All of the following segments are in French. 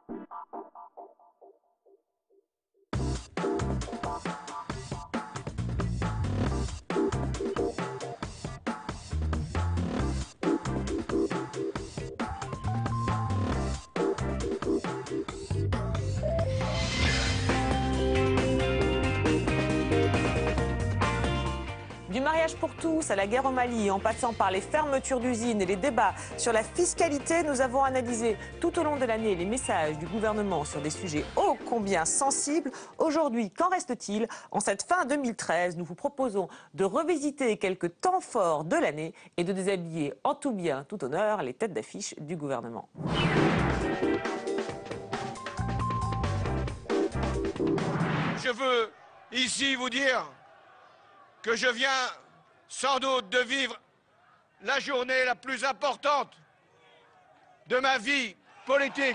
Du mariage pour tous à la guerre au Mali, en passant par les fermetures d'usines et les débats sur la fiscalité, nous avons analysé tout au long de l'année les messages du gouvernement sur des sujets ô combien sensibles. Aujourd'hui, qu'en reste-t-il? En cette fin 2013, nous vous proposons de revisiter quelques temps forts de l'année et de déshabiller en tout bien, tout honneur, les têtes d'affiche du gouvernement. Je veux ici vous dire que je viens sans doute de vivre la journée la plus importante de ma vie politique.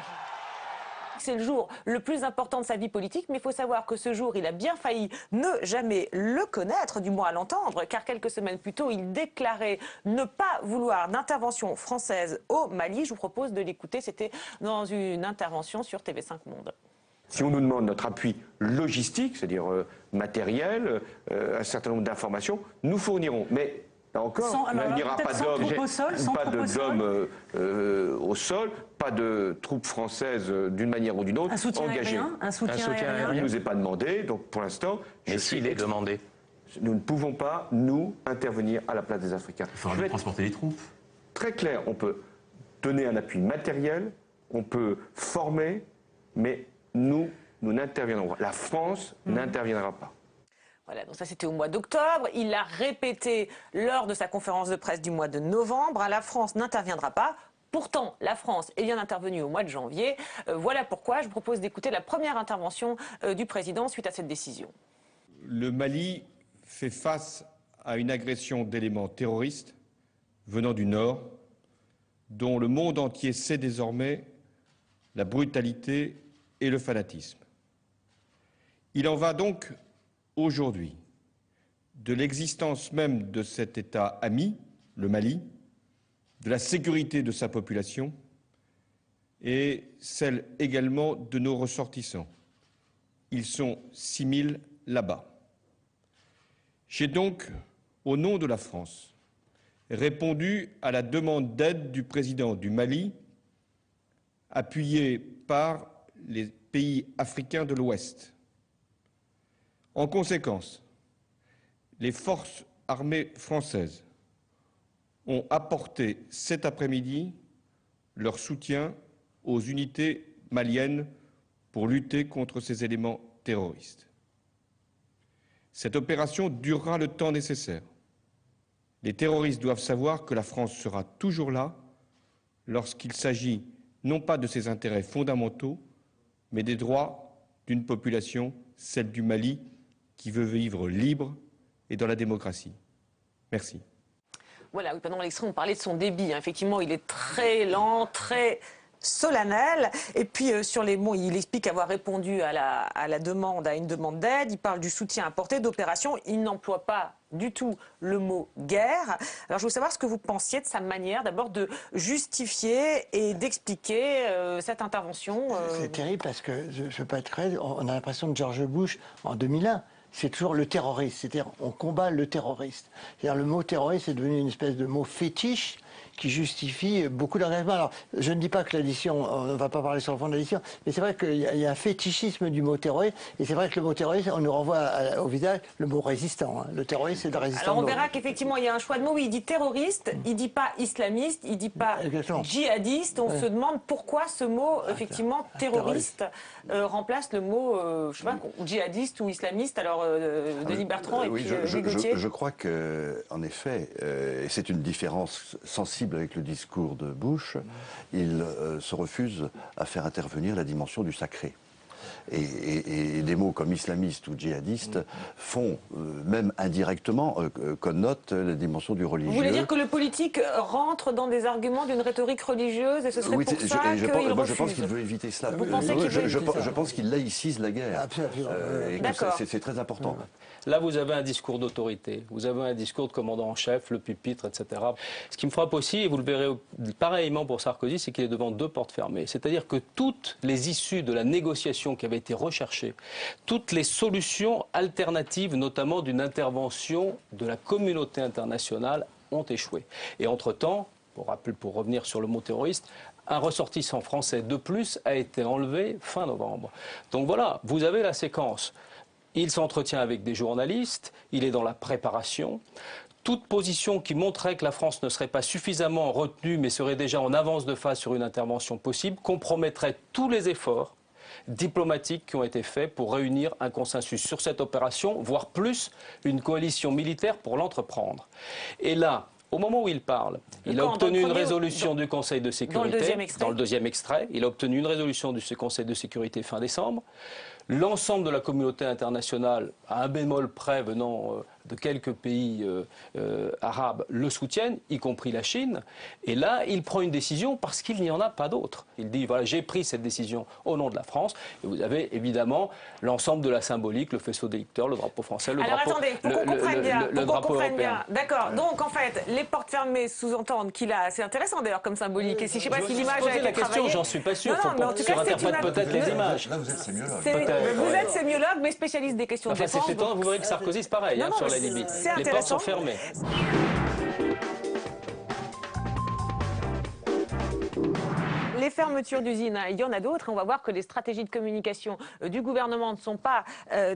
C'est le jour le plus important de sa vie politique, mais il faut savoir que ce jour, il a bien failli ne jamais le connaître, du moins à l'entendre, car quelques semaines plus tôt, il déclarait ne pas vouloir d'intervention française au Mali. Je vous propose de l'écouter, c'était dans une intervention sur TV5 Monde. Si on nous demande notre appui logistique, c'est-à-dire matériel, un certain nombre d'informations, nous fournirons. Mais là encore, il n'y aura pas d'hommes au sol, pas de troupes françaises d'une manière ou d'une autre engagées. Un soutien aérien. Il ne nous est pas demandé, donc pour l'instant... Mais s'il est demandé, nous ne pouvons pas, nous, intervenir à la place des Africains. il faudra transporter les troupes. Très clair, on peut donner un appui matériel, on peut former, mais... Nous n'interviendrons pas. La France n'interviendra pas. Voilà, donc ça c'était au mois d'octobre. Il l'a répété lors de sa conférence de presse du mois de novembre. La France n'interviendra pas. Pourtant, la France est bien intervenue au mois de janvier. Voilà pourquoi je vous propose d'écouter la première intervention du président suite à cette décision. Le Mali fait face à une agression d'éléments terroristes venant du Nord, dont le monde entier sait désormais la brutalité et le fanatisme. Il en va donc aujourd'hui de l'existence même de cet État ami, le Mali, de la sécurité de sa population et celle également de nos ressortissants. Ils sont 6 000 là-bas. J'ai donc, au nom de la France, répondu à la demande d'aide du président du Mali, appuyé par les pays africains de l'Ouest. En conséquence, les forces armées françaises ont apporté cet après-midi leur soutien aux unités maliennes pour lutter contre ces éléments terroristes. Cette opération durera le temps nécessaire. Les terroristes doivent savoir que la France sera toujours là lorsqu'il s'agit non pas de ses intérêts fondamentaux, mais des droits d'une population, celle du Mali, qui veut vivre libre et dans la démocratie. Merci. Voilà, oui, pendant l'extrait, on parlait de son débit. Effectivement, il est très lent, très solennel. Et puis, sur les mots, il explique avoir répondu à une demande d'aide. Il parle du soutien apporté, d'opération. Il n'emploie pas du tout le mot guerre. Alors, je veux savoir ce que vous pensiez de sa manière, d'abord, de justifier et d'expliquer cette intervention. C'est terrible parce que, je ne veux pas être très... On a l'impression de George Bush en 2001. C'est toujours le terroriste, c'est-à-dire on combat le terroriste. C'est-à-dire le mot terroriste est devenu une espèce de mot fétiche qui justifie beaucoup d'engagement. Alors, je ne dis pas que l'addition, on ne va pas parler sur le fond de l'addition, mais c'est vrai qu'il y a un fétichisme du mot terroriste, et c'est vrai que le mot terroriste, on nous renvoie au visage le mot résistant. Le terroriste, c'est de résistant. Alors, on verra qu'effectivement, il y a un choix de mots. Oui, il dit terroriste, il ne dit pas islamiste, il ne dit pas djihadiste. On se demande pourquoi ce mot, effectivement, terroriste, remplace le mot, je sais pas, djihadiste ou islamiste. Alors, Denis Bertrand et puis Gauthier. Je crois qu'en effet, et c'est une différence sensible avec le discours de Bush, il se refuse à faire intervenir la dimension du sacré. Et des mots comme islamiste ou djihadiste font, même indirectement, connotent la dimension du religieux. Vous voulez dire que le politique rentre dans des arguments d'une rhétorique religieuse et ce serait pour ça qu'il refuse? Je pense qu'il veut éviter cela. Vous pensez qu'il veut éviter ça? Je pense qu'il laïcise la guerre. D'accord. C'est très important. Là, vous avez un discours d'autorité, vous avez un discours de commandant en chef, le pupitre, etc. Ce qui me frappe aussi, et vous le verrez pareillement pour Sarkozy, c'est qu'il est devant deux portes fermées. C'est-à-dire que toutes les issues de la négociation qui avait été recherchée, toutes les solutions alternatives, notamment d'une intervention de la communauté internationale, ont échoué. Et entre-temps, pour revenir sur le mot terroriste, un ressortissant français de plus a été enlevé fin novembre. Donc voilà, vous avez la séquence. Il s'entretient avec des journalistes, il est dans la préparation. Toute position qui montrait que la France ne serait pas suffisamment retenue, mais serait déjà en avance de phase sur une intervention possible, compromettrait tous les efforts diplomatiques qui ont été faits pour réunir un consensus sur cette opération, voire plus, une coalition militaire pour l'entreprendre. Et là, au moment où il parle, il a obtenu une résolution du Conseil de sécurité. Dans le deuxième extrait, il a obtenu une résolution du Conseil de sécurité fin décembre. L'ensemble de la communauté internationale, à un bémol près venant de quelques pays arabes, le soutiennent, y compris la Chine. Et là, il prend une décision parce qu'il n'y en a pas d'autre. Il dit, voilà, j'ai pris cette décision au nom de la France. Et vous avez évidemment l'ensemble de la symbolique, le faisceau délicteur, le drapeau français, le drapeau européen. Alors attendez, pour qu'on comprenne bien. D'accord, donc en fait, les portes fermées sous-entendent qu'il a... C'est intéressant d'ailleurs comme symbolique. Et si, je ne sais pas si l'image a été la question, j'en suis pas sûr. Non, mais en tout cas, interprète peut-être les images. Là, vous êtes sémiologue. Vous êtes sémiologue, mais spécialiste des questions de défense. C'est étonnant, vous verrez que Sarkozy, c'est pareil, sur la Libye. Les portes sont fermées. Les fermetures d'usines, il y en a d'autres. On va voir que les stratégies de communication du gouvernement ne sont pas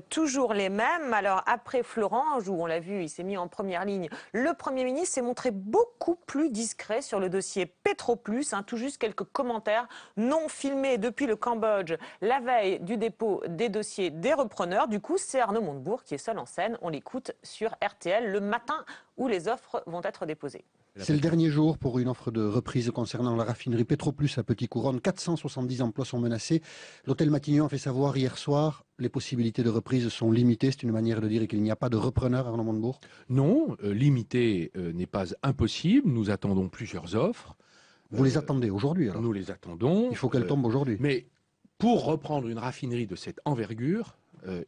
toujours les mêmes. Alors après Florange, où on l'a vu, il s'est mis en première ligne, le Premier ministre s'est montré beaucoup plus discret sur le dossier Petroplus. Tout juste quelques commentaires non filmés depuis le Cambodge la veille du dépôt des dossiers des repreneurs. Du coup, c'est Arnaud Montebourg qui est seul en scène. On l'écoute sur RTL le matin où les offres vont être déposées. C'est le dernier jour pour une offre de reprise concernant la raffinerie Petroplus à Petit-Couronne. 470 emplois sont menacés. L'hôtel Matignon a fait savoir hier soir, les possibilités de reprise sont limitées. C'est une manière de dire qu'il n'y a pas de repreneur, Arnaud Montebourg? Non, limité n'est pas impossible. Nous attendons plusieurs offres. Vous les attendez aujourd'hui alors? Nous les attendons. Il faut qu'elles tombent aujourd'hui. Mais pour reprendre une raffinerie de cette envergure,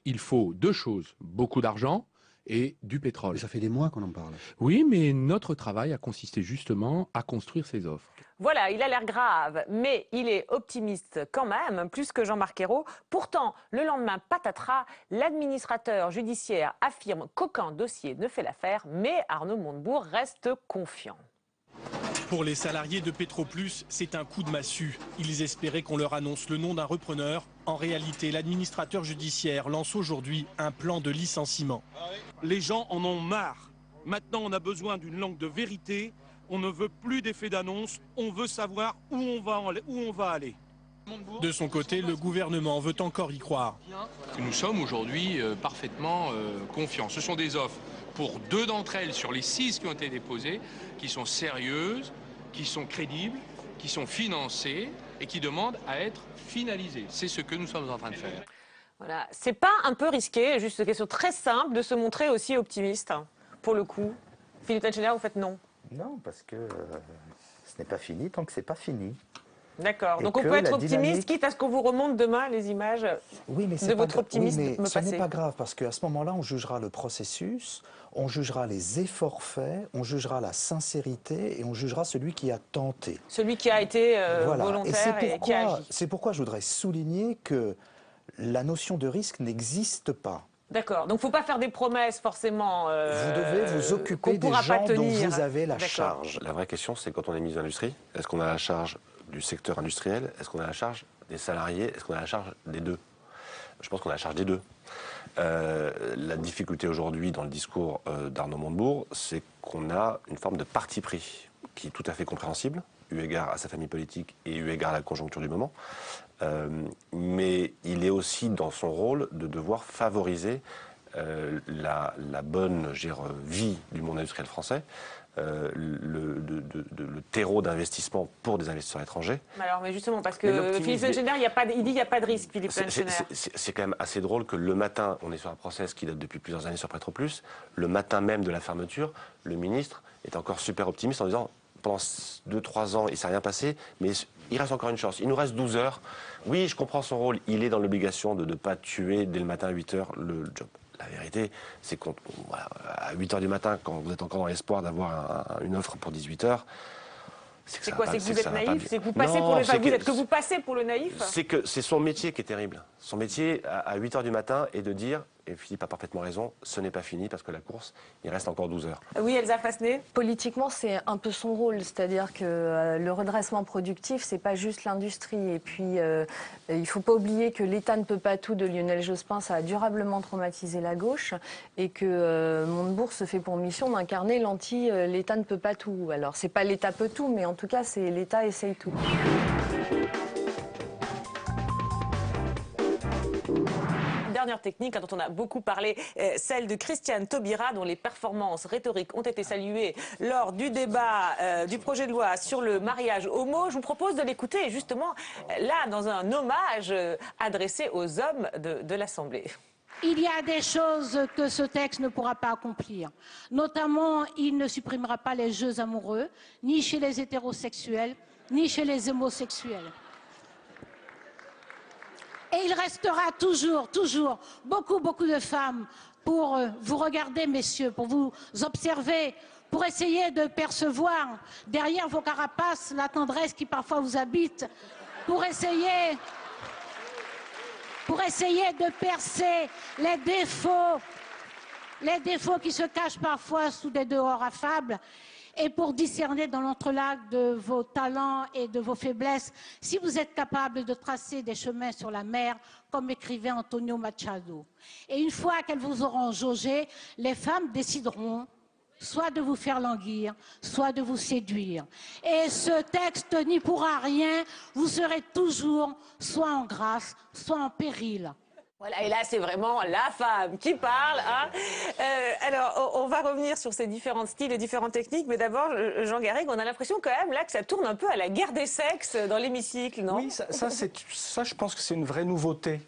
il faut deux choses. Beaucoup d'argent et du pétrole. Mais ça fait des mois qu'on en parle. Oui, mais notre travail a consisté justement à construire ces offres. Voilà, il a l'air grave, mais il est optimiste quand même, plus que Jean-Marc Ayrault. Pourtant, le lendemain, patatras, l'administrateur judiciaire affirme qu'aucun dossier ne fait l'affaire, mais Arnaud Montebourg reste confiant. Pour les salariés de Petroplus, c'est un coup de massue. Ils espéraient qu'on leur annonce le nom d'un repreneur. En réalité, l'administrateur judiciaire lance aujourd'hui un plan de licenciement. Les gens en ont marre. Maintenant, on a besoin d'une langue de vérité. On ne veut plus d'effets d'annonce. On veut savoir où on va aller. De son côté, le gouvernement veut encore y croire. Nous sommes aujourd'hui parfaitement confiants. Ce sont des offres pour 2 d'entre elles sur les 6 qui ont été déposées, qui sont sérieuses, qui sont crédibles, qui sont financées et qui demandent à être finalisées. C'est ce que nous sommes en train de faire. Voilà, c'est pas un peu risqué, juste une question très simple, de se montrer aussi optimiste, pour le coup? Philippe Tenchener, vous faites non? Non, parce que ce n'est pas fini tant que c'est pas fini. D'accord, donc on peut être optimiste, quitte à ce qu'on vous remonte demain les images de votre optimisme. Oui, mais ce n'est pas grave, parce qu'à ce moment-là, on jugera le processus, on jugera les efforts faits, on jugera la sincérité et on jugera celui qui a tenté. Celui qui a été volontaire et qui a agi. C'est pourquoi je voudrais souligner que la notion de risque n'existe pas. D'accord, donc il ne faut pas faire des promesses forcément. Vous devez vous occuper des gens dont vous avez la charge. La vraie question, c'est quand on est ministre de l'Industrie, est-ce qu'on a la charge du secteur industriel? Est-ce qu'on a la charge des salariés? Est-ce qu'on a la charge des deux? Je pense qu'on a la charge des deux. La difficulté aujourd'hui dans le discours d'Arnaud Montebourg, c'est qu'on a une forme de parti pris qui est tout à fait compréhensible, eu égard à sa famille politique et eu égard à la conjoncture du moment. Mais il est aussi dans son rôle de devoir favoriser la bonne vie du monde industriel français. le terreau d'investissement pour des investisseurs étrangers. Alors, mais justement, parce que Philippe Lachener, il dit qu'il n'y a pas de risque, Philippe Lachener. C'est quand même assez drôle que le matin, on est sur un process qui date depuis plusieurs années sur Petroplus, le matin même de la fermeture, le ministre est encore super optimiste en disant pendant 2-3 ans, il ne s'est rien passé, mais il reste encore une chance. Il nous reste 12 heures. Oui, je comprends son rôle. Il est dans l'obligation de ne pas tuer dès le matin à 8 heures le job. La vérité, c'est qu'à 8 heures du matin, quand vous êtes encore dans l'espoir d'avoir une offre pour 18 heures, c'est quoi? C'est que vous êtes naïf? C'est que vous passez pour le vous passez pour le naïf? C'est que c'est son métier qui est terrible. Son métier, à 8 heures du matin, est de dire, et Philippe a parfaitement raison, ce n'est pas fini parce que la course, il reste encore 12 heures. Oui, Elsa Fassenet. Politiquement, c'est un peu son rôle, c'est-à-dire que le redressement productif, c'est pas juste l'industrie. Et puis, il faut pas oublier que l'État ne peut pas tout de Lionel Jospin, ça a durablement traumatisé la gauche, et que Montebourg se fait pour mission d'incarner l'État ne peut pas tout. Alors, c'est pas l'État peut tout, mais en tout cas, c'est l'État essaye tout. Dernière technique dont on a beaucoup parlé, celle de Christiane Taubira, dont les performances rhétoriques ont été saluées lors du débat du projet de loi sur le mariage homo. Je vous propose de l'écouter justement là dans un hommage adressé aux hommes de l'Assemblée. Il y a des choses que ce texte ne pourra pas accomplir. Notamment, il ne supprimera pas les jeux amoureux, ni chez les hétérosexuels, ni chez les homosexuels. Et il restera toujours beaucoup de femmes pour vous regarder, messieurs, pour vous observer, pour essayer de percevoir derrière vos carapaces la tendresse qui parfois vous habite, pour essayer de percer les défauts qui se cachent parfois sous des dehors affables, et pour discerner dans l'entrelac de vos talents et de vos faiblesses, si vous êtes capable de tracer des chemins sur la mer, comme écrivait Antonio Machado. Et une fois qu'elles vous auront jaugé, les femmes décideront soit de vous faire languir, soit de vous séduire. Et ce texte n'y pourra rien, vous serez toujours soit en grâce, soit en péril. Voilà, et là, c'est vraiment la femme qui parle. Hein. Alors, on va revenir sur ces différents styles et différentes techniques, mais d'abord, Jean Garrigue, on a l'impression quand même là que ça tourne un peu à la guerre des sexes dans l'hémicycle, non? Oui, ça, je pense que c'est une vraie nouveauté,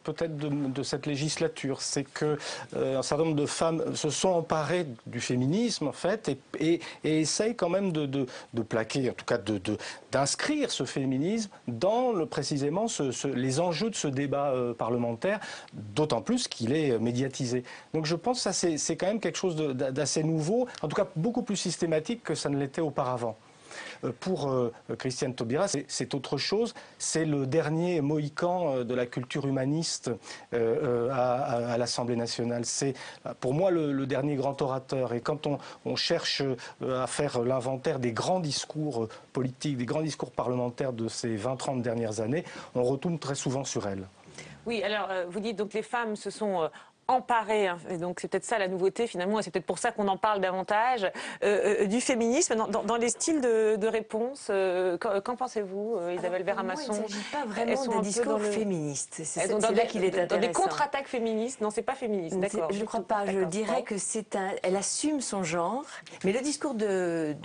peut-être de cette législature. C'est que un certain nombre de femmes se sont emparées du féminisme, en fait, et essayent quand même de plaquer, en tout cas d'inscrire ce féminisme dans précisément les enjeux de ce débat parlementaire, d'autant plus qu'il est médiatisé. Donc je pense que ça c'est quand même quelque chose d'assez nouveau, en tout cas beaucoup plus systématique que ça ne l'était auparavant. Pour Christiane Taubira, c'est autre chose. C'est le dernier mohican de la culture humaniste à l'Assemblée nationale. C'est pour moi le dernier grand orateur. Et quand on cherche à faire l'inventaire des grands discours politiques, des grands discours parlementaires de ces 20-30 dernières années, on retourne très souvent sur elle. Oui, alors vous dites donc les femmes se sont emparées, hein, et donc c'est peut-être ça la nouveauté finalement, et c'est peut-être pour ça qu'on en parle davantage, du féminisme dans les styles de réponse. Qu'en pensez-vous, Isabelle Veramasson? Il ne s'agit pas vraiment d'un discours féministe. C'est là qu'il est intéressant. Dans des contre-attaques féministes? Non, c'est pas féministe, d'accord. Je ne crois pas. Je dirais que elle assume son genre, mais le discours de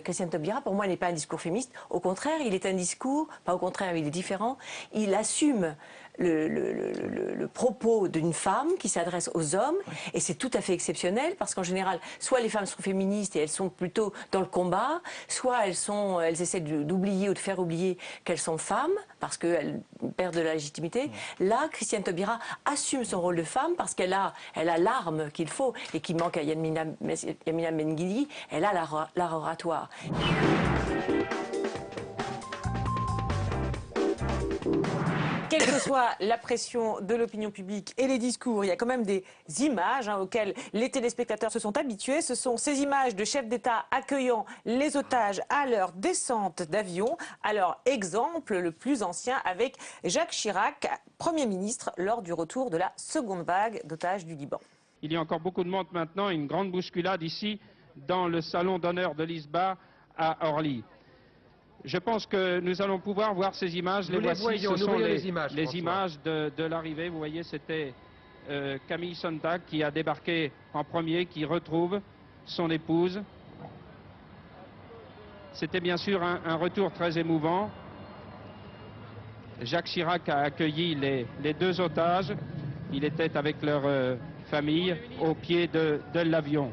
Christiane Taubira, pour moi, n'est pas un discours féministe. Au contraire, il est un discours, pas au contraire, il est différent. Il assume le propos d'une femme qui s'adresse aux hommes, et c'est tout à fait exceptionnel parce qu'en général, soit les femmes sont féministes et elles sont plutôt dans le combat, soit elles essaient d'oublier ou de faire oublier qu'elles sont femmes parce qu'elles perdent de la légitimité. Là, Christiane Taubira assume son rôle de femme parce qu'elle a l'arme qu'il faut et qui manque à Yamina Benguigui. Elle a l'art oratoire. Quelle que soit la pression de l'opinion publique et les discours, il y a quand même des images auxquelles les téléspectateurs se sont habitués. Ce sont ces images de chefs d'État accueillant les otages à leur descente d'avion. Alors, exemple le plus ancien avec Jacques Chirac, Premier ministre, lors du retour de la seconde vague d'otages du Liban. Il y a encore beaucoup de monde maintenant, une grande bousculade ici dans le salon d'honneur de l'ISBA à Orly. Je pense que nous allons pouvoir voir ces images. Les voici, ce sont les images de l'arrivée. Vous voyez, c'était Camille Sontag qui a débarqué en premier, qui retrouve son épouse. C'était bien sûr un retour très émouvant. Jacques Chirac a accueilli les deux otages. Il était avec leur famille au pied de l'avion.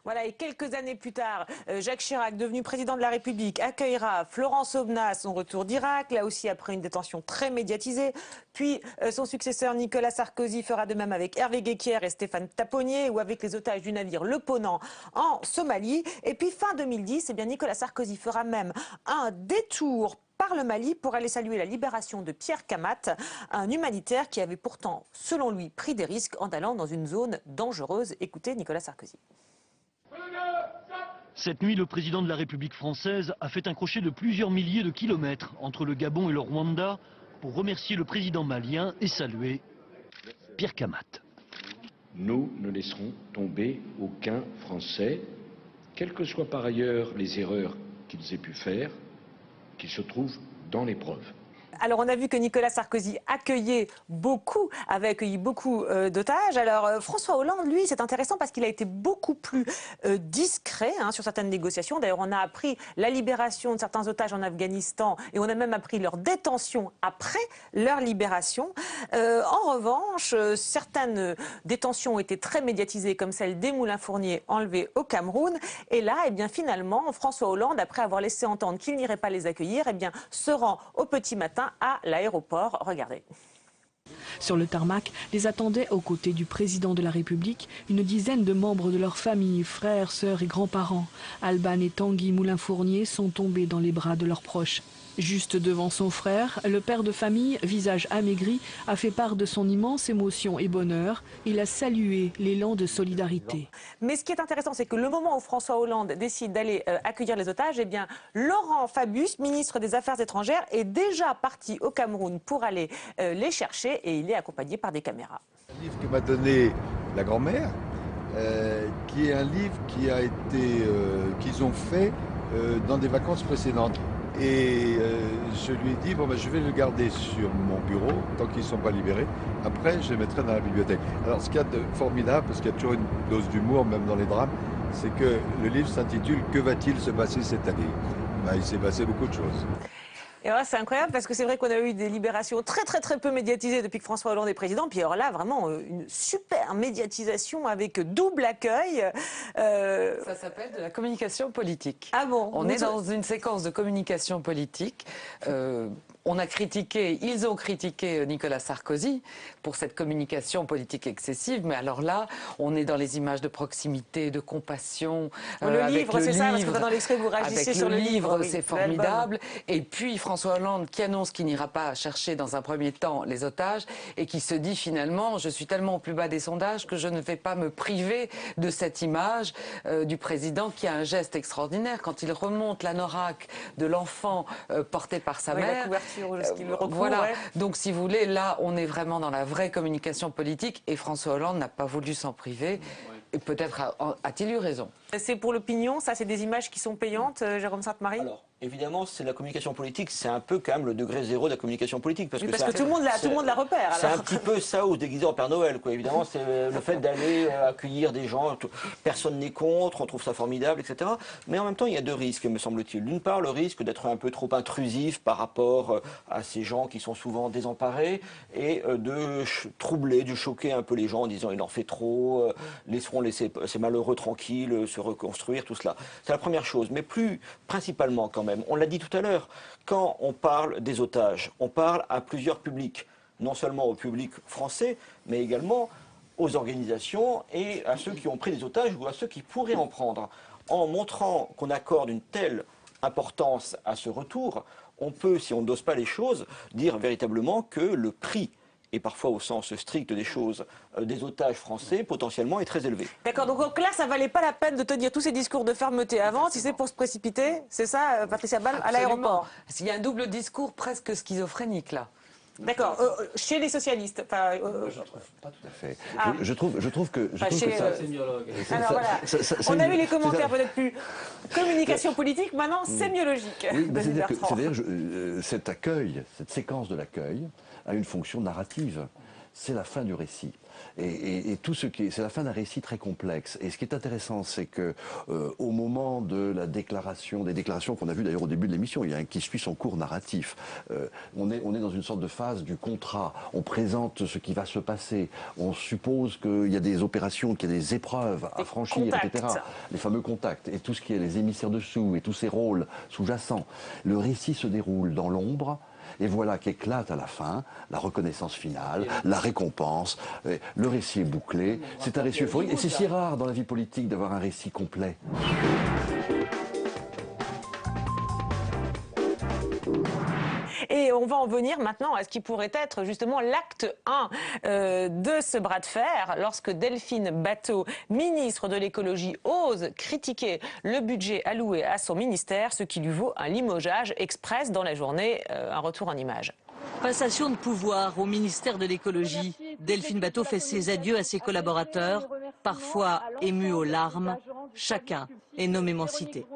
Voilà, et quelques années plus tard, Jacques Chirac, devenu président de la République, accueillera Florence Aubenas à son retour d'Irak, là aussi après une détention très médiatisée. Puis son successeur Nicolas Sarkozy fera de même avec Hervé Guéquière et Stéphane Taponnier, ou avec les otages du navire Le Ponant en Somalie. Et puis fin 2010, eh bien, Nicolas Sarkozy fera même un détour par le Mali pour aller saluer la libération de Pierre Kamat, un humanitaire qui avait pourtant, selon lui, pris des risques en allant dans une zone dangereuse. Écoutez Nicolas Sarkozy. Cette nuit, le président de la République française a fait un crochet de plusieurs milliers de kilomètres entre le Gabon et le Rwanda pour remercier le président malien et saluer Pierre Kamat. Nous ne laisserons tomber aucun Français, quelles que soient par ailleurs les erreurs qu'ils aient pu faire, qu'ils se trouvent dans l'épreuve. Alors on a vu que Nicolas Sarkozy avait accueilli beaucoup d'otages. Alors François Hollande, lui, c'est intéressant parce qu'il a été beaucoup plus discret sur certaines négociations. D'ailleurs, on a appris la libération de certains otages en Afghanistan et on a même appris leur détention après leur libération. En revanche, certaines détentions ont été très médiatisées, comme celle des Moulins-Fournier enlevés au Cameroun. Et là, eh bien, finalement, François Hollande, après avoir laissé entendre qu'il n'irait pas les accueillir, eh bien, se rend au petit matin à l'aéroport. Regardez. Sur le tarmac, les attendaient aux côtés du président de la République une dizaine de membres de leur famille, frères, sœurs et grands-parents. Alban et Tanguy Moulin-Fournier sont tombés dans les bras de leurs proches. Juste devant son frère, le père de famille, visage amaigri, a fait part de son immense émotion et bonheur. Il a salué l'élan de solidarité. Mais ce qui est intéressant, c'est que le moment où François Hollande décide d'aller accueillir les otages, eh bien, Laurent Fabius, ministre des Affaires étrangères, est déjà parti au Cameroun pour aller les chercher et il est accompagné par des caméras. Un livre que m'a donné la grand-mère, qui est un livre qui a été, qu'ils ont fait dans des vacances précédentes. Et je lui ai dit, bon, je vais le garder sur mon bureau tant qu'ils ne sont pas libérés. Après, je les mettrai dans la bibliothèque. Alors, ce qu'il y a de formidable, parce qu'il y a toujours une dose d'humour, même dans les drames, c'est que le livre s'intitule « Que va-t-il se passer cette année ?» Il s'est passé beaucoup de choses. Et alors, c'est incroyable parce que c'est vrai qu'on a eu des libérations très peu médiatisées depuis que François Hollande est président. Puis alors là, vraiment une super médiatisation avec double accueil. Ça s'appelle de la communication politique. Ah bon? On est dans une séquence de communication politique. Ils ont critiqué Nicolas Sarkozy pour cette communication politique excessive, mais alors là, on est dans les images de proximité, de compassion. Le livre, c'est ça, parce que dans l'extrait, vous réagissez sur le livre. C'est formidable. Et puis François Hollande qui annonce qu'il n'ira pas chercher dans un premier temps les otages et qui se dit finalement, je suis tellement au plus bas des sondages que je ne vais pas me priver de cette image du président qui a un geste extraordinaire quand il remonte l'anorak de l'enfant porté par sa mère. La couverture. Voilà, donc si vous voulez, là on est vraiment dans la vraie communication politique et François Hollande n'a pas voulu s'en priver et peut-être a-t-il eu raison. C'est pour l'opinion, ça c'est des images qui sont payantes, Jérôme Sainte-Marie? Alors, évidemment, c'est la communication politique, c'est un peu quand même le degré zéro de la communication politique. Parce que tout le monde la repère. C'est un petit peu ça ou se déguiser en Père Noël, quoi. Évidemment, c'est le fait d'aller accueillir des gens, personne n'est contre, on trouve ça formidable, etc. Mais en même temps, il y a deux risques, me semble-t-il. D'une part, le risque d'être un peu trop intrusif par rapport à ces gens qui sont souvent désemparés et de troubler, de choquer un peu les gens en disant il en fait trop, laisserons ces malheureux tranquilles se reconstruire, tout cela. C'est la première chose. Mais plus principalement quand même, on l'a dit tout à l'heure, quand on parle des otages, on parle à plusieurs publics, non seulement au public français, mais également aux organisations et à ceux qui ont pris des otages ou à ceux qui pourraient en prendre. En montrant qu'on accorde une telle importance à ce retour, on peut, si on n'ose pas les choses, dire véritablement que le prix et parfois au sens strict des choses, des otages français, potentiellement est très élevé. D'accord, donc là, ça valait pas la peine de tenir tous ces discours de fermeté avant, si c'est pour se précipiter, c'est ça, Patricia Ball, à l'aéroport? Il y a un double discours presque schizophrénique, là. D'accord, chez les socialistes. Enfin, je ne trouve pas tout à fait. Ah. Je trouve que ça... Alors voilà, on a eu les commentaires peut-être plus communication politique, maintenant sémiologique. Oui, c'est-à-dire cet accueil, cette séquence de l'accueil a une fonction narrative. c'est la fin du récit. Et tout ce qui c'est la fin d'un récit très complexe. Et ce qui est intéressant, c'est que au moment de la déclaration, des déclarations qu'on a vues d'ailleurs au début de l'émission, il y a un qui suit son cours narratif. On est dans une sorte de phase du contrat. On présente ce qui va se passer. On suppose qu'il y a des opérations, qu'il y a des épreuves à franchir, etc. Les fameux contacts et tout ce qui est les émissaires dessous et tous ces rôles sous-jacents. Le récit se déroule dans l'ombre. Et voilà qu'éclate à la fin la reconnaissance finale, la récompense, le récit est bouclé. C'est un récit euphorique et c'est si rare dans la vie politique d'avoir un récit complet. Et on va en venir maintenant à ce qui pourrait être justement l'acte 1 de ce bras de fer, lorsque Delphine Batho, ministre de l'écologie, ose critiquer le budget alloué à son ministère, ce qui lui vaut un limogeage express dans la journée, un retour en images. Passation de pouvoir au ministère de l'écologie. Delphine Batho fait ses adieux à ses collaborateurs, parfois émus aux larmes. Chacun est nommément cité.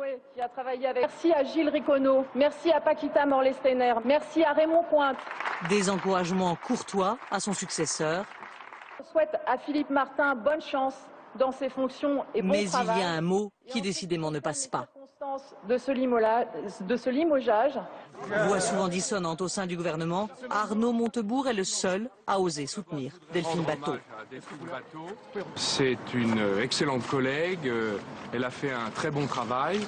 Merci à Gilles Riconneau, merci à Paquita Morlesteiner, merci à Raymond Pointe. Des encouragements courtois à son successeur. Je souhaite à Philippe Martin bonne chance dans ses fonctions et bon travail. Mais il y a un mot qui décidément ne passe pas. De ce limogeage. Voix souvent dissonante au sein du gouvernement, Arnaud Montebourg est le seul à oser soutenir Delphine Batho. C'est une excellente collègue, elle a fait un très bon travail.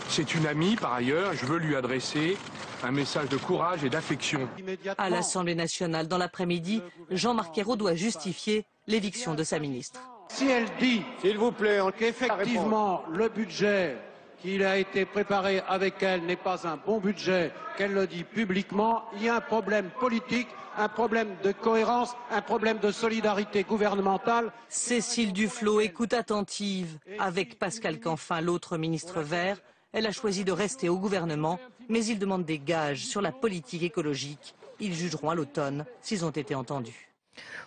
C'est une amie par ailleurs, je veux lui adresser un message de courage et d'affection. À l'Assemblée nationale, dans l'après-midi, Jean-Marc Ayrault doit justifier l'éviction de sa ministre. Si elle dit, s'il vous plaît, qu'effectivement le budget qu'il a été préparé avec elle n'est pas un bon budget, qu'elle le dit publiquement, il y a un problème politique, un problème de cohérence, un problème de solidarité gouvernementale. Cécile Duflot écoute attentive. Avec Pascal Canfin, l'autre ministre vert, elle a choisi de rester au gouvernement, mais il demande des gages sur la politique écologique. Ils jugeront à l'automne s'ils ont été entendus.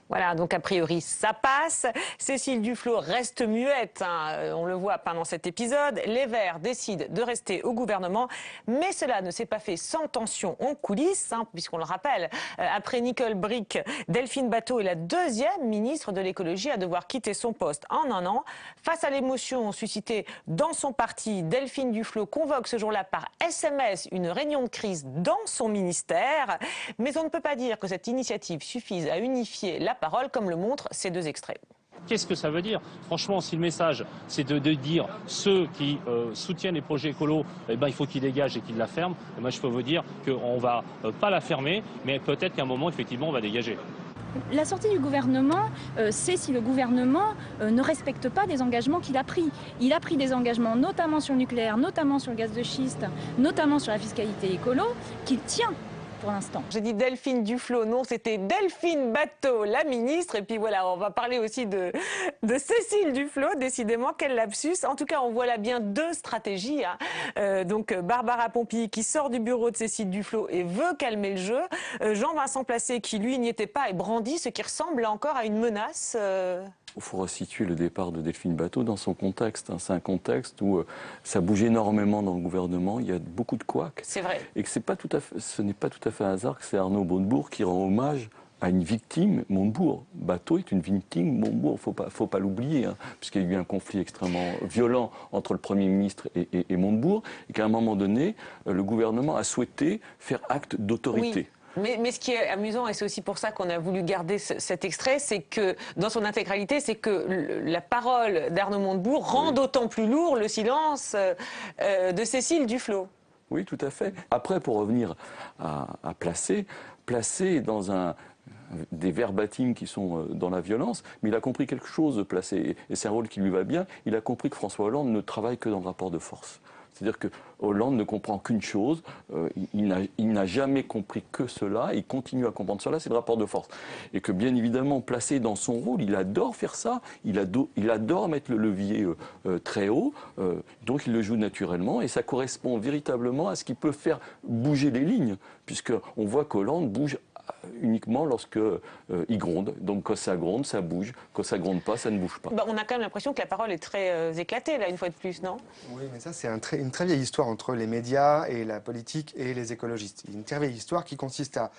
Voilà, donc a priori ça passe. Cécile Duflot reste muette, hein, on le voit pendant cet épisode. Les Verts décident de rester au gouvernement, mais cela ne s'est pas fait sans tension en coulisses, hein, puisqu'on le rappelle, après Nicole Bricq, Delphine Batho est la deuxième ministre de l'écologie à devoir quitter son poste en un an. Face à l'émotion suscitée dans son parti, Delphine Duflot convoque ce jour-là par SMS une réunion de crise dans son ministère. Mais on ne peut pas dire que cette initiative suffise à unifier la parole, comme le montrent ces deux extraits. Qu'est-ce que ça veut dire? Franchement, si le message, c'est de dire ceux qui soutiennent les projets écolos, eh ben, il faut qu'ils dégagent et qu'ils la ferment, et moi je peux vous dire qu'on ne va pas la fermer, mais peut-être qu'à un moment, effectivement, on va dégager. La sortie du gouvernement, c'est si le gouvernement ne respecte pas des engagements qu'il a pris. Il a pris des engagements notamment sur le nucléaire, notamment sur le gaz de schiste, notamment sur la fiscalité écolo, qu'il tient. Pour l'instant. J'ai dit Delphine Duflot, non, c'était Delphine Batho, la ministre. Et puis voilà, on va parler aussi de Cécile Duflot, décidément, quel lapsus. En tout cas, on voit là bien deux stratégies. Hein. Donc Barbara Pompili qui sort du bureau de Cécile Duflot et veut calmer le jeu. Jean-Vincent Placé qui, lui, n'y était pas et brandit ce qui ressemble encore à une menace. Il faut resituer le départ de Delphine Batho dans son contexte. Hein. C'est un contexte où ça bouge énormément dans le gouvernement, il y a beaucoup de couacs. C'est vrai. Et que ce n'est pas tout à fait un hasard que c'est Arnaud Montebourg qui rend hommage à une victime, Montebourg. Batho est une victime, Montebourg, faut pas l'oublier, hein, puisqu'il y a eu un conflit extrêmement violent entre le Premier ministre et Montebourg, et qu'à un moment donné, le gouvernement a souhaité faire acte d'autorité. Oui. Mais ce qui est amusant, et c'est aussi pour ça qu'on a voulu garder cet extrait, c'est que, dans son intégralité, c'est que la parole d'Arnaud Montebourg rend d'autant plus lourd le silence de Cécile Duflot. Oui, tout à fait. Après, pour revenir à Placé est dans des verbatims qui sont dans la violence, mais il a compris quelque chose de Placé, et c'est un rôle qui lui va bien. Il a compris que François Hollande ne travaille que dans le rapport de force. C'est-à-dire que Hollande ne comprend qu'une chose, il n'a jamais compris que cela, il continue à comprendre cela, c'est le rapport de force. Et que bien évidemment, Placé dans son rôle, il adore faire ça, il adore mettre le levier très haut, donc il le joue naturellement, et ça correspond véritablement à ce qui peut faire bouger les lignes, puisqu'on voit qu'Hollande bouge uniquement lorsque il gronde. Donc quand ça gronde, ça bouge. Quand ça gronde pas, ça ne bouge pas. Bah, on a quand même l'impression que la parole est très éclatée, là, une fois de plus, non? Oui, mais ça, c'est une très vieille histoire entre les médias et la politique et les écologistes. Une très vieille histoire qui consiste à...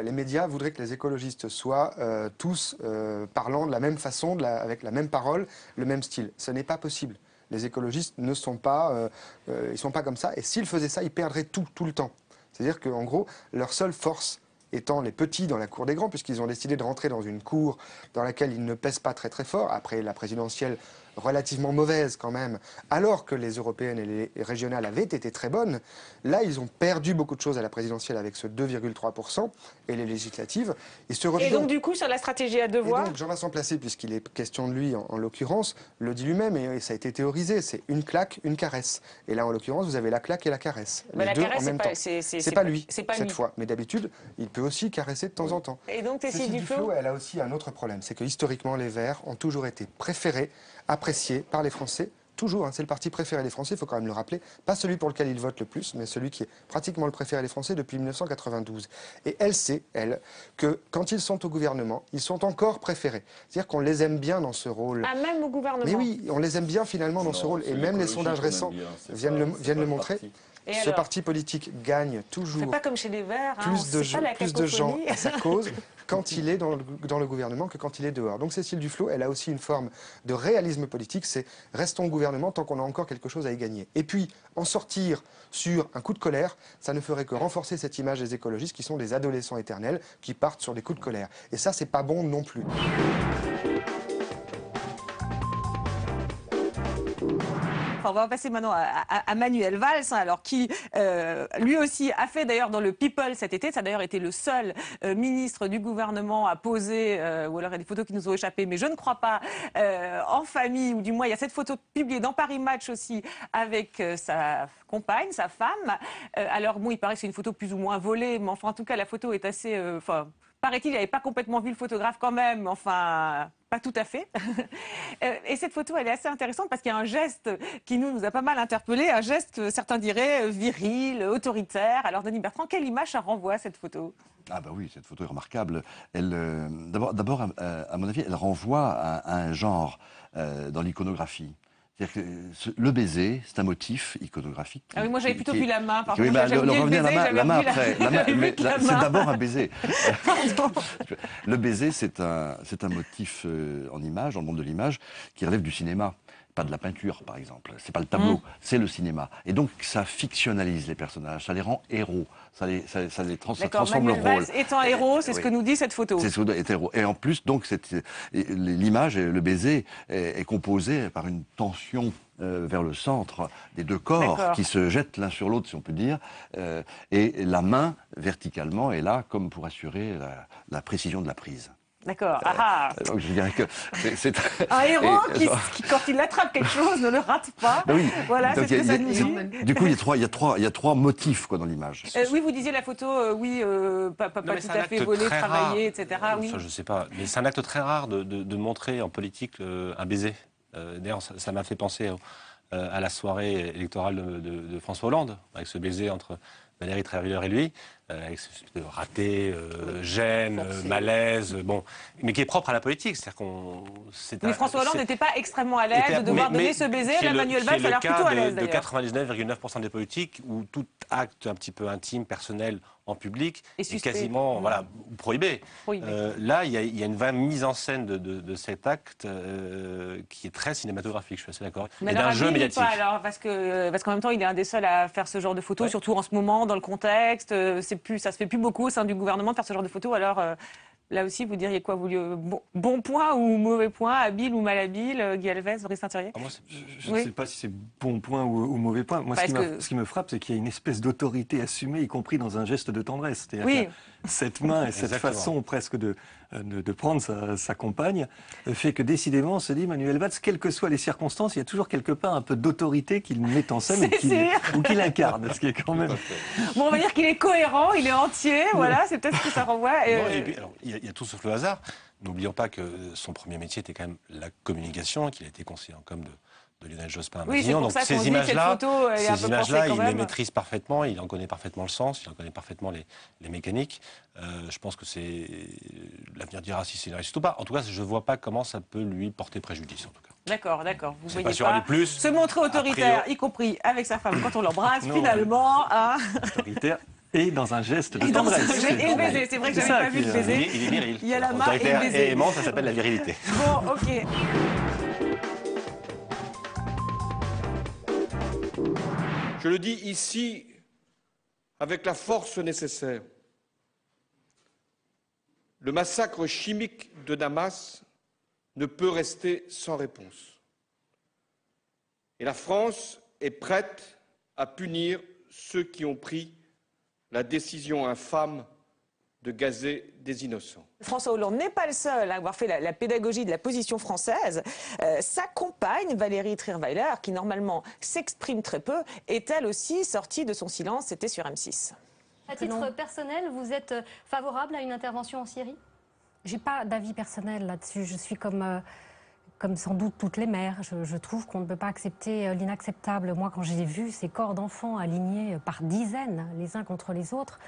les médias voudraient que les écologistes soient tous parlant de la même façon, avec la même parole, le même style. Ce n'est pas possible. Les écologistes ne sont pas, ils sont pas comme ça. Et s'ils faisaient ça, ils perdraient tout le temps. C'est-à-dire qu'en gros, leur seule force étant les petits dans la cour des grands, puisqu'ils ont décidé de rentrer dans une cour dans laquelle ils ne pèsent pas très fort, après la présidentielle relativement mauvaise quand même, alors que les européennes et les régionales avaient été très bonnes. Là, ils ont perdu beaucoup de choses à la présidentielle avec ce 2,3% et les législatives. Et donc, du coup, sur la stratégie à deux voix, Jean-Vincent Placé, puisqu'il est question de lui en l'occurrence, le dit lui-même, et ça a été théorisé, c'est une claque, une caresse. Et là, en l'occurrence, vous avez la claque et la caresse. Les deux en même temps. C'est pas lui, cette fois. Mais d'habitude, il peut aussi caresser de temps en temps. Et donc, Cécile Duflot, elle a aussi un autre problème, c'est que historiquement, les Verts ont toujours été préférés, apprécié par les Français, toujours, hein, c'est le parti préféré des Français, il faut quand même le rappeler, pas celui pour lequel ils votent le plus, mais celui qui est pratiquement le préféré des Français depuis 1992. Et elle sait, elle, que quand ils sont au gouvernement, ils sont encore préférés. C'est-à-dire qu'on les aime bien dans ce rôle. Ah, même au gouvernement. Mais oui, on les aime bien finalement dans ce rôle, et même les sondages récents viennent le montrer. Ce parti politique gagne toujours. C'est pas comme chez les Verts, hein, plus de gens à sa cause quand il est dans le gouvernement que quand il est dehors. Donc Cécile Duflot, elle a aussi une forme de réalisme politique, c'est restons au gouvernement tant qu'on a encore quelque chose à y gagner. Et puis, en sortir sur un coup de colère, ça ne ferait que renforcer cette image des écologistes qui sont des adolescents éternels qui partent sur des coups de colère. Et ça, c'est pas bon non plus. On va passer maintenant à Manuel Valls, alors qui lui aussi a fait d'ailleurs dans le People cet été. Ça a d'ailleurs été le seul ministre du gouvernement à poser, ou alors il y a des photos qui nous ont échappé, mais je ne crois pas, en famille, ou du moins il y a cette photo publiée dans Paris Match aussi avec sa compagne, sa femme. Alors bon, il paraît que c'est une photo plus ou moins volée, mais enfin en tout cas la photo est assez... paraît-il, il n'avait pas complètement vu le photographe quand même, enfin, pas tout à fait. Et cette photo, elle est assez intéressante parce qu'il y a un geste qui nous a pas mal interpellés, un geste, certains diraient, viril, autoritaire. Alors, Denis Bertrand, quelle image ça renvoie, cette photo? Ah bah oui, cette photo est remarquable. D'abord, à mon avis, elle renvoie à un genre dans l'iconographie. C'est-à-dire que le baiser, c'est un motif iconographique. Ah oui, moi j'avais plutôt vu la main. Par oui, contre, revenir à la main après. C'est d'abord un baiser. Le baiser, c'est un motif en image, dans le monde de l'image, qui relève du cinéma. Pas de la peinture, par exemple. C'est pas le tableau, c'est le cinéma. Et donc, ça fictionnalise les personnages, ça les rend héros, ça transforme le rôle. Étant héros, c'est ce que nous dit cette photo. C'est ce que est héros. Et en plus, donc, l'image, le baiser, est composé par une tension vers le centre des deux corps qui se jettent l'un sur l'autre, si on peut dire. Et la main, verticalement, est là comme pour assurer la précision de la prise. D'accord. Donc je dirais que c'est un héros qui, quand il attrape quelque chose, ne le rate pas. Ben oui. Voilà, c'est ce que ça nous dit. Du coup, il y a trois motifs dans l'image. Oui, vous disiez la photo, pas tout à fait volée, travaillée, etc. Oui. Ça, je sais pas, mais c'est un acte très rare de montrer en politique un baiser. D'ailleurs, ça m'a fait penser à la soirée électorale de François Hollande, avec ce baiser entre Valérie Trierweiler et lui, avec ce raté, gêne, malaise, bon, mais qui est propre à la politique. Mais François Hollande n'était pas extrêmement à l'aise de devoir donner ce baiser à Manuel Valls, a l'air plutôt à l'aise d'ailleurs. De 99,9% des politiques où tout acte un petit peu intime, personnel, en public, est quasiment prohibé. Là, il y a une vraie mise en scène de cet acte qui est très cinématographique, je suis assez d'accord. Mais d'un jeu médiatique. Pas, alors, parce qu'en même temps, il est un des seuls à faire ce genre de photos, surtout en ce moment, dans le contexte. Ça se fait plus beaucoup au sein du gouvernement de faire ce genre de photos. Alors là aussi, vous diriez quoi? Bon point ou mauvais point, habile ou malhabile, Guy Alves, Brice Saint-Thierry? Je ne sais pas si c'est bon point ou mauvais point. Moi, ce qui me frappe, c'est qu'il y a une espèce d'autorité assumée, y compris dans un geste de tendresse. C'est-à-dire que cette main et cette façon presque de prendre sa compagne fait que décidément, on se dit, Manuel Valls, quelles que soient les circonstances, il y a toujours quelque part un peu d'autorité qu'il met en scène ou qu'il incarne, ce qui est quand même... Bon, on va dire qu'il est cohérent, il est entier, voilà, c'est peut-être ce que ça renvoie. Et puis, alors, il y a tout sauf le hasard. N'oublions pas que son premier métier était quand même la communication, qu'il a été conseiller en com de Lionel Jospin à Oui, Matignon. donc ces images-là, il les maîtrise parfaitement, il en connaît parfaitement le sens, il en connaît parfaitement les mécaniques. Je pense que l'avenir dira si c'est réussite ou pas. En tout cas, je ne vois pas comment ça peut lui porter préjudice, en tout cas. D'accord, d'accord. Vous voyez pas sur les plus, se montrer autoritaire, y compris avec sa femme quand on l'embrasse, finalement. Hein. Autoritaire et dans un geste de tendresse. Et le baiser, c'est vrai que j'avais pas vu le baiser. Il est viril. Il y a la main et le baiser. Et aimant, ça s'appelle la virilité. Bon, ok. Je le dis ici avec la force nécessaire. Le massacre chimique de Damas ne peut rester sans réponse. Et la France est prête à punir ceux qui ont pris la décision infâme de gazer des innocents. François Hollande n'est pas le seul à avoir fait la pédagogie de la position française. Sa compagne, Valérie Trierweiler, qui normalement s'exprime très peu, est elle aussi sortie de son silence, c'était sur M6. À titre personnel, vous êtes favorable à une intervention en Syrie? J'ai pas d'avis personnel là-dessus. Je suis comme sans doute toutes les mères. Je trouve qu'on ne peut pas accepter l'inacceptable. Moi, quand j'ai vu ces corps d'enfants alignés par dizaines, les uns contre les autres,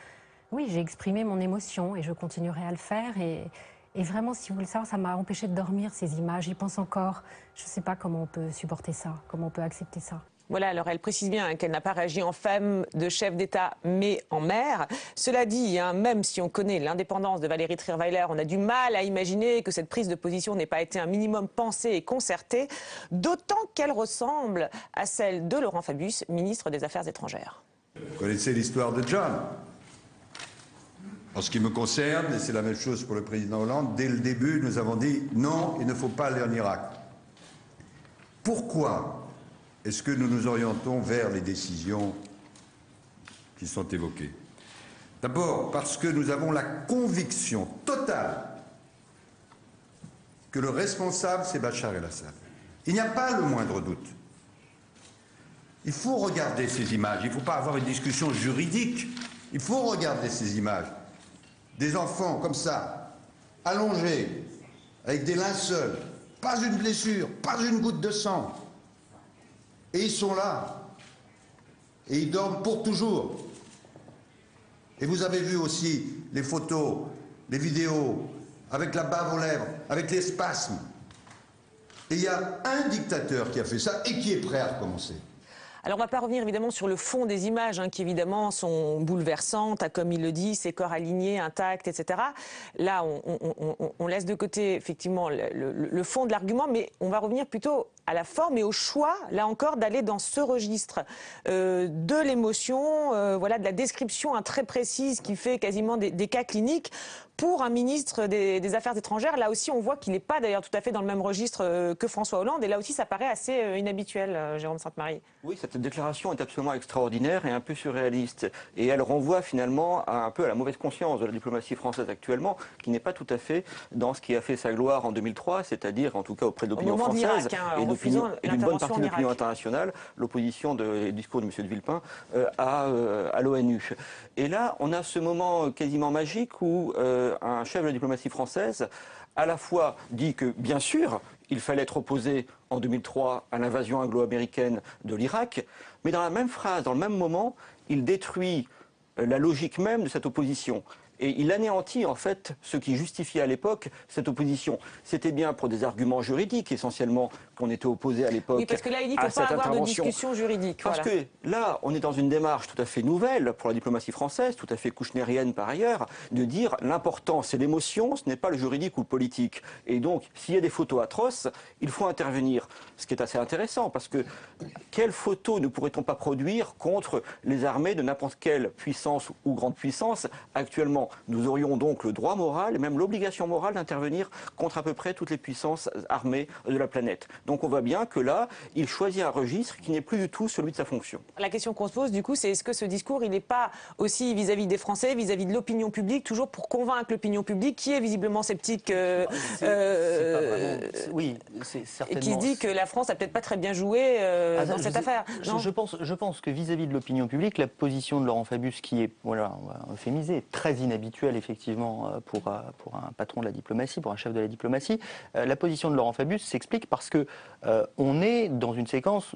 oui, j'ai exprimé mon émotion et je continuerai à le faire. Et vraiment, si vous voulez savoir, ça m'a empêché de dormir, ces images. J'y pense encore. Je ne sais pas comment on peut supporter ça, comment on peut accepter ça. Voilà, alors elle précise bien qu'elle n'a pas réagi en femme de chef d'État, mais en mère. Cela dit, même si on connaît l'indépendance de Valérie Trierweiler, on a du mal à imaginer que cette prise de position n'ait pas été un minimum pensée et concertée, d'autant qu'elle ressemble à celle de Laurent Fabius, ministre des Affaires étrangères. Vous connaissez l'histoire de John. En ce qui me concerne, et c'est la même chose pour le président Hollande, dès le début, nous avons dit non, il ne faut pas aller en Irak. Pourquoi est-ce que nous nous orientons vers les décisions qui sont évoquées? D'abord parce que nous avons la conviction totale que le responsable, c'est Bachar el-Assad. Il n'y a pas le moindre doute. Il faut regarder ces images, il ne faut pas avoir une discussion juridique, il faut regarder ces images. Des enfants comme ça, allongés, avec des linceuls, pas une blessure, pas une goutte de sang. Et ils sont là. Et ils dorment pour toujours. Et vous avez vu aussi les photos, les vidéos, avec la bave aux lèvres, avec les spasmes. Et il y a un dictateur qui a fait ça et qui est prêt à recommencer. Alors on ne va pas revenir évidemment sur le fond des images qui évidemment sont bouleversantes, comme il le dit, ces corps alignés, intacts, etc. Là, on laisse de côté effectivement le fond de l'argument, mais on va revenir plutôt à la forme et au choix, là encore, d'aller dans ce registre de l'émotion, voilà, de la description très précise qui fait quasiment des cas cliniques. Pour un ministre des Affaires étrangères, là aussi, on voit qu'il n'est pas d'ailleurs tout à fait dans le même registre que François Hollande. Et là aussi, ça paraît assez inhabituel, Jérôme Sainte-Marie. Oui, cette déclaration est absolument extraordinaire et un peu surréaliste. Et elle renvoie finalement un peu à la mauvaise conscience de la diplomatie française actuellement, qui n'est pas tout à fait dans ce qui a fait sa gloire en 2003, c'est-à-dire en tout cas auprès de l'opinion française et d'une bonne partie de l'opinion internationale, l'opposition du discours de M. de Villepin à l'ONU. Et là, on a ce moment quasiment magique où un chef de la diplomatie française à la fois dit que, bien sûr, il fallait être opposé en 2003 à l'invasion anglo-américaine de l'Irak, mais dans la même phrase, dans le même moment, il détruit la logique même de cette opposition. Et il anéantit en fait ce qui justifiait à l'époque cette opposition. C'était bien pour des arguments juridiques essentiellement qu'on était opposé à l'époque. Oui, parce que là il dit qu'il ne faut pas avoir de discussion juridique. Parce que là, on est dans une démarche tout à fait nouvelle pour la diplomatie française, tout à fait kouchnérienne par ailleurs, de dire l'important c'est l'émotion, ce n'est pas le juridique ou le politique. Et donc, s'il y a des photos atroces, il faut intervenir. Ce qui est assez intéressant, parce que quelles photos ne pourrait-on pas produire contre les armées de n'importe quelle puissance ou grande puissance actuellement? Nous aurions donc le droit moral et même l'obligation morale d'intervenir contre à peu près toutes les puissances armées de la planète. Donc on voit bien que là, il choisit un registre qui n'est plus du tout celui de sa fonction. La question qu'on se pose du coup, c'est est-ce que ce discours, il n'est pas aussi vis-à-vis des Français, vis-à-vis de l'opinion publique, toujours pour convaincre l'opinion publique qui est visiblement sceptique oui, c'est certainement... et qui se dit que la France n'a peut-être pas très bien joué dans cette affaire. Je pense que vis-à-vis de l'opinion publique, la position de Laurent Fabius, qui est, voilà, on va euphémiser, très inhabituelle, inhabituel effectivement pour un patron de la diplomatie, pour un chef de la diplomatie. La position de Laurent Fabius s'explique parce que on est dans une séquence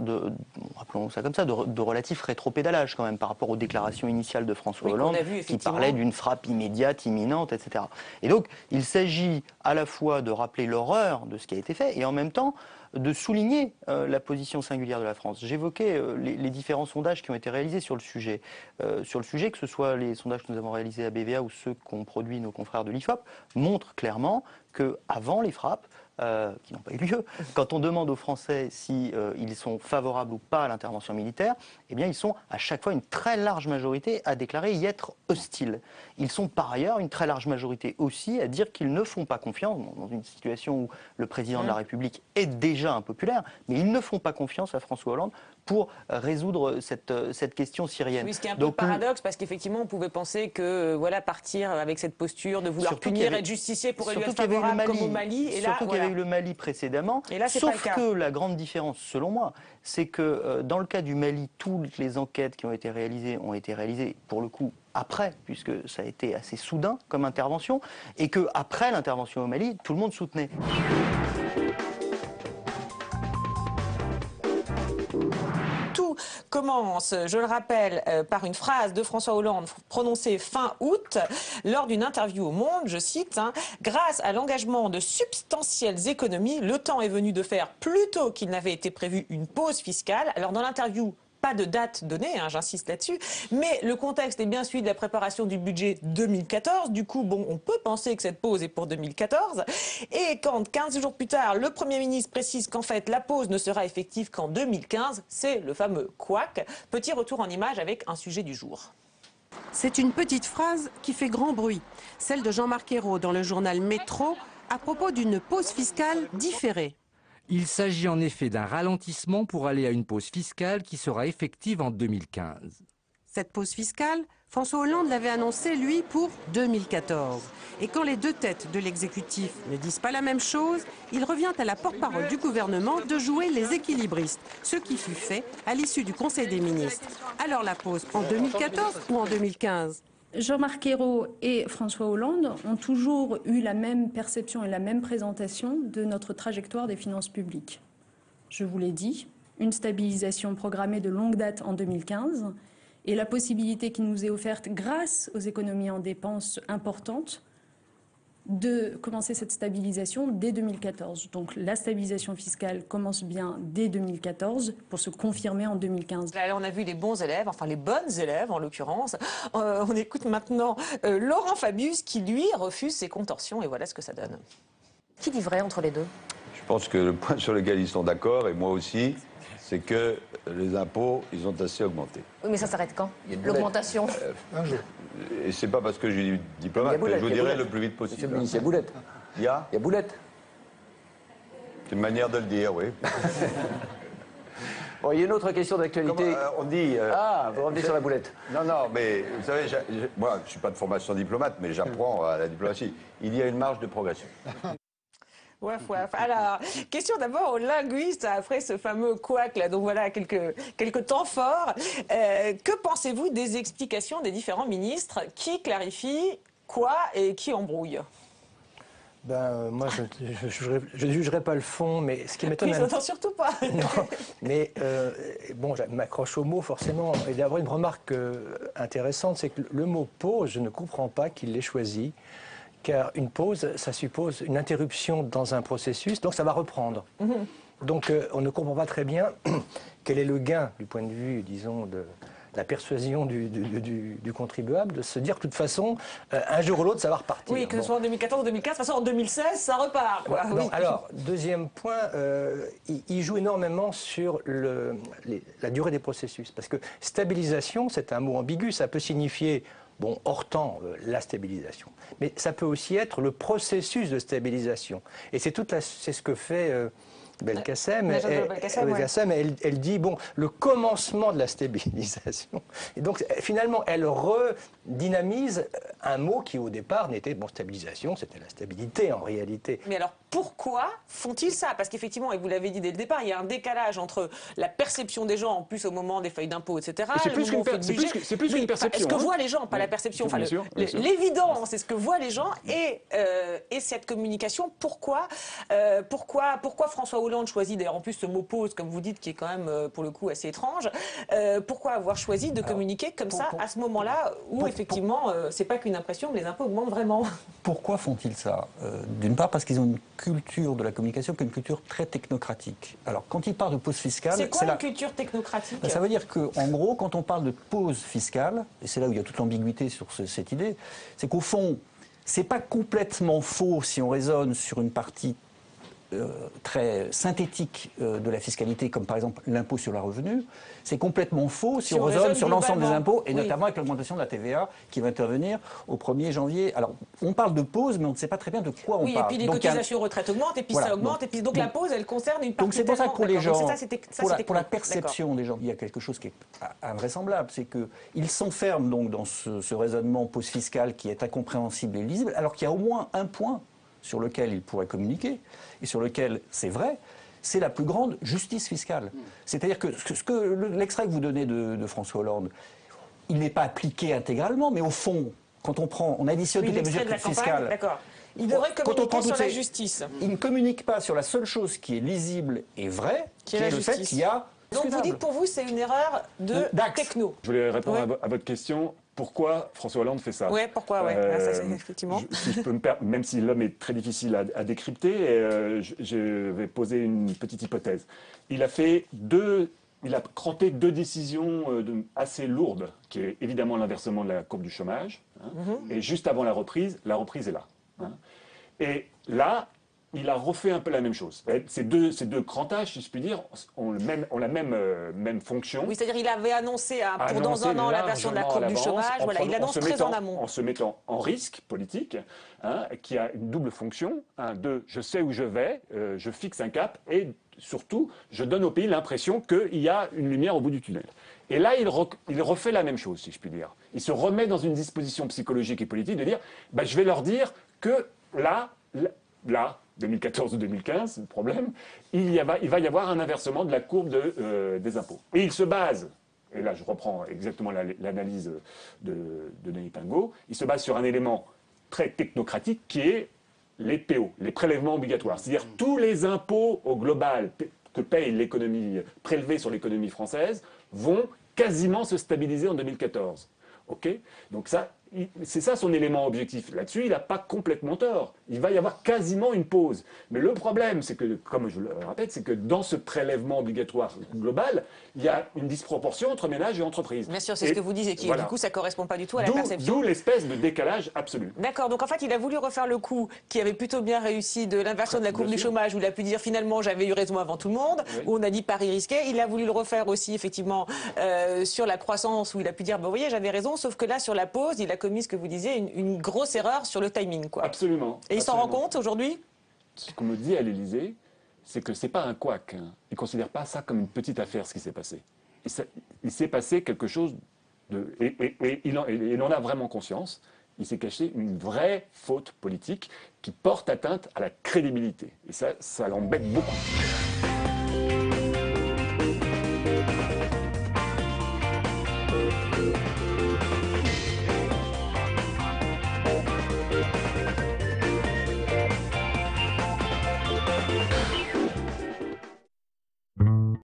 rappelons ça comme ça, de relatif rétropédalage quand même par rapport aux déclarations initiales de François Hollande qui parlait d'une frappe immédiate, imminente, etc. Et donc il s'agit à la fois de rappeler l'horreur de ce qui a été fait et en même temps de souligner la position singulière de la France. J'évoquais les différents sondages qui ont été réalisés sur le sujet, que ce soit les sondages que nous avons réalisés à BVA ou ceux qu'ont produits nos confrères de l'IFOP, montrent clairement qu'avant les frappes, qui n'ont pas eu lieu, quand on demande aux Français si ils sont favorables ou pas à l'intervention militaire, eh bien ils sont à chaque fois une très large majorité à déclarer y être hostiles. Ils sont par ailleurs une très large majorité aussi à dire qu'ils ne font pas confiance, dans une situation où le président de la République est déjà impopulaire, mais ils ne font pas confiance à François Hollande pour résoudre cette question syrienne. Oui, ce qui est un peu paradoxe, parce qu'effectivement, on pouvait penser que voilà, partir avec cette posture de vouloir punir, être justicier pourrait lui être favorable comme au Mali. Et surtout qu'il y avait eu le Mali précédemment. Et là, sauf que la grande différence, selon moi, c'est que dans le cas du Mali, toutes les enquêtes qui ont été réalisées pour le coup après, puisque ça a été assez soudain comme intervention, et qu'après l'intervention au Mali, tout le monde soutenait. Tout commence, je le rappelle, par une phrase de François Hollande prononcée fin août lors d'une interview au Monde, je cite, grâce à l'engagement de substantielles économies, le temps est venu de faire plus tôt qu'il n'avait été prévu une pause fiscale. Alors dans l'interview, pas de date donnée, j'insiste là-dessus, mais le contexte est bien celui de la préparation du budget 2014. Du coup, bon, on peut penser que cette pause est pour 2014. Et quand, 15 jours plus tard, le Premier ministre précise qu'en fait, la pause ne sera effective qu'en 2015, c'est le fameux couac. Petit retour en image avec un sujet du jour. C'est une petite phrase qui fait grand bruit, celle de Jean-Marc Ayrault dans le journal Métro à propos d'une pause fiscale différée. Il s'agit en effet d'un ralentissement pour aller à une pause fiscale qui sera effective en 2015. Cette pause fiscale, François Hollande l'avait annoncée, lui, pour 2014. Et quand les deux têtes de l'exécutif ne disent pas la même chose, il revient à la porte-parole du gouvernement de jouer les équilibristes, ce qui fut fait à l'issue du Conseil des ministres. Alors la pause en 2014 ou en 2015 ? Jean-Marc Ayrault et François Hollande ont toujours eu la même perception et la même présentation de notre trajectoire des finances publiques. Je vous l'ai dit, une stabilisation programmée de longue date en 2015 et la possibilité qui nous est offerte grâce aux économies en dépenses importantes de commencer cette stabilisation dès 2014. Donc la stabilisation fiscale commence bien dès 2014 pour se confirmer en 2015. Là, on a vu les bons élèves, enfin les bonnes élèves en l'occurrence. On écoute maintenant Laurent Fabius qui lui refuse ces contorsions et voilà ce que ça donne. Qui dit vrai entre les deux? Je pense que le point sur lequel ils sont d'accord, et moi aussi, c'est que les impôts, ils ont assez augmenté. Oui, mais ça s'arrête quand? L'augmentation un jour. Et c'est pas parce que je suis diplomate, mais je vous dirai le plus vite possible. Monsieur le ministre, il y a Boulette. Il y a Boulette. C'est une manière de le dire, oui. Bon, il y a une autre question d'actualité. On dit... ah, vous revenez sur la Boulette. Non, mais vous savez, moi, je ne suis pas de formation diplomate, mais j'apprends à la diplomatie. Il y a une marge de progression. Ouaf, ouaf. Alors, question d'abord aux linguistes après ce fameux couac là. Donc voilà quelques temps forts. Que pensez-vous des explications des différents ministres qui clarifient quoi et qui embrouillent? Moi, je ne jugerai pas le fond, mais ce qui m'étonne... Oui, j'entends surtout pas. Non, mais bon, je m'accroche au mot forcément. Et d'avoir une remarque intéressante, c'est que le mot « pause », je ne comprends pas qu'il l'ait choisi. Car une pause, ça suppose une interruption dans un processus, donc ça va reprendre. Donc on ne comprend pas très bien quel est le gain du point de vue, disons, de la persuasion du contribuable, de se dire que de toute façon, un jour ou l'autre, ça va repartir. Oui, que ce soit en 2014 ou 2015, de toute façon en 2016, ça repart. Quoi. Oui. Alors, deuxième point, il joue énormément sur la durée des processus. Parce que stabilisation, c'est un mot ambigu, ça peut signifier... Bon, hors temps, la stabilisation. Mais ça peut aussi être le processus de stabilisation. Et c'est ce que fait Belkacem, elle dit, bon, le commencement de la stabilisation. Et donc, finalement, elle redynamise un mot qui, au départ, n'était, bon, stabilisation, c'était la stabilité, en réalité. Mais alors, pourquoi font-ils ça? Parce qu'effectivement, et vous l'avez dit dès le départ, il y a un décalage entre la perception des gens, en plus au moment des feuilles d'impôt, etc. C'est plus qu'une perception. Est-ce que voient les gens, pas la perception, enfin, l'évidence, c'est ce que voient les gens, et cette communication, pourquoi François Hollande choisit, d'ailleurs en plus ce mot pause, comme vous dites, qui est quand même pour le coup assez étrange, pourquoi avoir choisi de communiquer comme ça à ce moment-là où effectivement c'est pas qu'une impression, mais les impôts augmentent vraiment? Pourquoi font-ils ça? D'une part parce qu'ils ont une culture de la communication qui est une culture très technocratique. Alors quand ils parlent de pause fiscale... C'est quoi une culture technocratique? Ça veut dire qu'en gros, quand on parle de pause fiscale, et c'est là où il y a toute l'ambiguïté sur cette idée, c'est qu'au fond, c'est pas complètement faux si on raisonne sur une partie très synthétique de la fiscalité, comme par exemple l'impôt sur le revenu. C'est complètement faux si on raisonne sur l'ensemble des impôts, et notamment avec l'augmentation de la TVA qui va intervenir au 1er janvier. Alors, on parle de pause, mais on ne sait pas très bien de quoi on parle. Oui, et puis les cotisations retraite augmentent, et puis ça augmente, et puis donc la pause, elle concerne une partie. Donc c'est pour ça que pour les gens, pour la perception perception des gens, il y a quelque chose qui est invraisemblable, c'est qu'ils s'enferment donc dans ce raisonnement pause fiscale qui est incompréhensible et lisible, alors qu'il y a au moins un point sur lequel ils pourraient communiquer, et sur lequel c'est vrai, c'est la plus grande justice fiscale. C'est-à-dire que l'extrait que vous donnez de François Hollande, il n'est pas appliqué intégralement, mais au fond, quand on additionne toutes les mesures fiscales... D'accord. Il devrait communiquer sur la justice. Il ne communique pas sur la seule chose qui est lisible et vraie, qui est le fait qu'il y a... Donc vous dites pour vous c'est une erreur de techno. Je voulais répondre à votre question. Pourquoi François Hollande fait ça? Oui, pourquoi, ça, effectivement. Si je peux me permettre, même si l'homme est très difficile à décrypter, je vais poser une petite hypothèse. Il a cranté deux décisions assez lourdes, qui est évidemment l'inversement de la courbe du chômage, et juste avant la reprise est là. Et là, il a refait un peu la même chose. Ces deux crantages, si je puis dire, ont la même fonction. Oui, c'est-à-dire qu'il avait annoncé pour dans un an l'inversion de la courbe du chômage. Voilà, il annonce très en amont. En se mettant en risque politique, qui a une double fonction. Je sais où je vais, je fixe un cap, et surtout, je donne au pays l'impression qu'il y a une lumière au bout du tunnel. Et là, il refait la même chose, si je puis dire. Il se remet dans une disposition psychologique et politique de dire, je vais leur dire que là, 2014 ou 2015, le problème, il va y avoir un inversement de la courbe des impôts. Et il se base, et là je reprends exactement l'analyse de Denis Pingot, il se base sur un élément très technocratique qui est les PO, les prélèvements obligatoires. C'est-à-dire tous les impôts au global que paye l'économie, prélevés sur l'économie française, vont quasiment se stabiliser en 2014. Ok ? Donc c'est ça son élément objectif. Là-dessus, il n'a pas complètement tort. Il va y avoir quasiment une pause. Mais le problème, c'est que, comme je le répète, c'est que dans ce prélèvement obligatoire global, il y a une disproportion entre ménages et entreprises. Bien sûr, c'est ce que vous disiez, qui du coup, ça ne correspond pas du tout à la perception. D'où l'espèce de décalage absolu. D'accord, donc en fait, il a voulu refaire le coup qui avait plutôt bien réussi de l'inversion de la courbe du chômage, où il a pu dire finalement j'avais eu raison avant tout le monde, où on a dit Paris risqué. Il a voulu le refaire aussi, effectivement, sur la croissance, où il a pu dire, vous voyez, j'avais raison, sauf que là, sur la pause, il a commis ce que vous disiez, une grosse erreur sur le timing, quoi. Absolument. Et il s'en rend compte aujourd'hui? Ce qu'on me dit à l'Élysée, c'est que c'est pas un couac. Ils ne considèrent pas ça comme une petite affaire, ce qui s'est passé. Il s'est passé quelque chose et il en a vraiment conscience. Il s'est caché une vraie faute politique qui porte atteinte à la crédibilité. Et ça l'embête beaucoup.